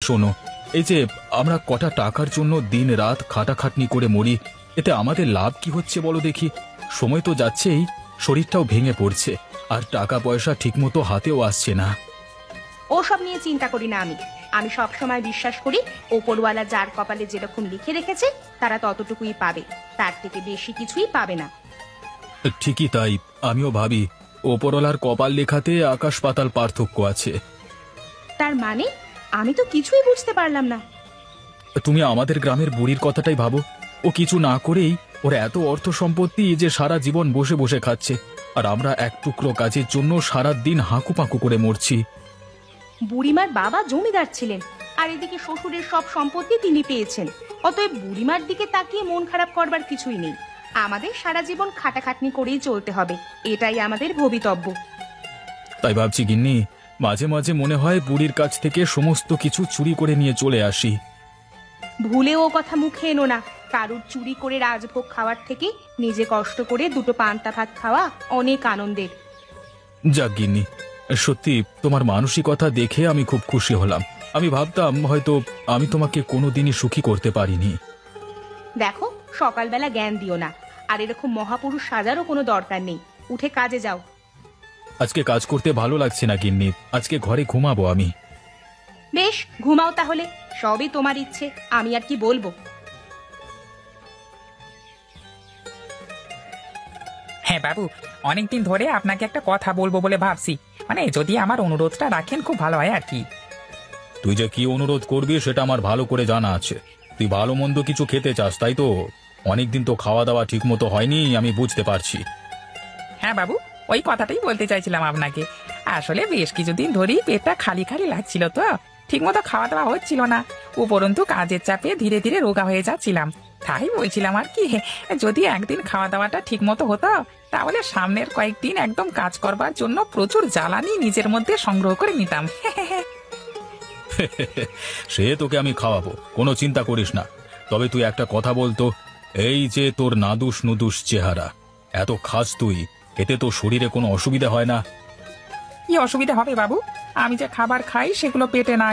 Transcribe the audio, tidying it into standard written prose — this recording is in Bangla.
শোনো, এই যে আমরা কটা টাকার জন্য দিন রাত খাটাখাটনি করে মরি, এতে আমাদের লাভ কি হচ্ছে বলো দেখি? সময় তো যাচ্ছেই, শরীরটাও ভেঙে পড়ছে, আর টাকা পয়সা ঠিকমতো হাতেও আসছে না। ওসব নিয়ে চিন্তা করি না আমি। আমি সব সময় বিশ্বাস করি ওপরওয়ালা যার কপালে যেরকম লিখে রেখেছে তারা ততটুকুই পাবে, তার থেকে বেশি কিছুই পাবে না। ঠিকই তাই, আমিও ভাবি ওপরওয়ালার কপাল লেখাতে আকাশ পাতাল পার্থক্য আছে। তার মানে আমি তো কিছুই বুঝতে পারলাম না। তুমি আমাদের গ্রামের বুড়ির কথাটাই ভাবো, ও কিছু না করেই ওর এত অর্থ সম্পত্তি যে সারা জীবন বসে বসে খাচ্ছে, আর আমরা এক টুকরো কাজের জন্য সারা দিন হাঁকুপাঁকু করে মরছি। বুড়িমার বাবা জমিদার ছিলেন, আর এদিকে শ্বশুরের সব সম্পত্তি তিনি পেয়েছেন। অতএব বুড়িমার দিকে তাকিয়ে মন খারাপ করবার কিছুই নেই। আমাদের সারা জীবন খাটাখাটনি করেই চলতে হবে, এটাই আমাদের ভবিতব্য। তাই ভাবছি গিন্নি, মাঝে মাঝে মনে হয় বুড়ির কাছ থেকে সমস্ত কিছু চুরি করে নিয়ে চলে আসি। ভুলেও ও কথা মুখে এনো না। কারুর চুরি করে রাজভোগ খাওয়ার থেকে নিজে কষ্ট করে দুটো পান্তা ভাত খাওয়া অনেক আনন্দের। যাক গিন্নি, সত্যি তোমার মানসিকতা দেখে আমি খুব খুশি হলাম। আমি ভাবতাম হয়তো আমি তোমাকে কোনোদিনই সুখী করতে পারিনি। দেখো, সকালবেলা জ্ঞান দিও না, আর এরকম মহাপুরুষ সাজারও কোনো দরকার নেই। উঠে কাজে যাও। আজকে কাজ করতে ভালো লাগছে না গিন্নি, আজকে ঘরে ঘুমাবো আমি। বেশ, ঘুমাও তাহলে, সবই তোমার ইচ্ছে, আমি আর কি বলবো। হ্যাঁ বাবু, অনেকদিন ধরে আপনাকে একটা কথা বলবো বলে ভাবছি। মানে যদি আমার অনুরোধটা রাখেন খুব ভালো হয় আর কি। তুই যে কি অনুরোধ করবি সেটা আমার ভালো করে জানা আছে। তুই ভালো মন্দ কিছু খেতে চাস, তাই তো? অনেকদিন তো খাওয়া দাওয়া ঠিক মতো হয়নি, আমি বুঝতে পারছি। হ্যাঁ বাবু, ওই কথাটাই বলতে চাইছিলাম আপনাকে। আসলে বেশ কিছুদিন ধরেই পেটটা খালি খালি লাগছিল, তো ঠিকমতো খাওয়া দাওয়া হচ্ছিল না। উপরন্তু কাজের চাপে ধীরে ধীরে রোগা হয়ে যাচ্ছিলাম। তাই বলছিলাম আর কি, যদি একদিন খাওয়া দাওয়াটা ঠিক মতো হতো তাহলে সামনের কয়েকদিন একদম কাজ করবার জন্য প্রচুর জ্বালানি নিজের মধ্যে সংগ্রহ করে নিতাম। সে তোকে আমি খাওয়াবো, কোনো চিন্তা করিস না। তবে তুই একটা কথা বলতো, এই যে তোর নাদুস নুদুস চেহারা, এত খাস তুই, এতে তো শরীরে কোনো অসুবিধা হয় না? কি অসুবিধা হবে বাবু? আমি যে খাবার খাই সেগুলো পেটে না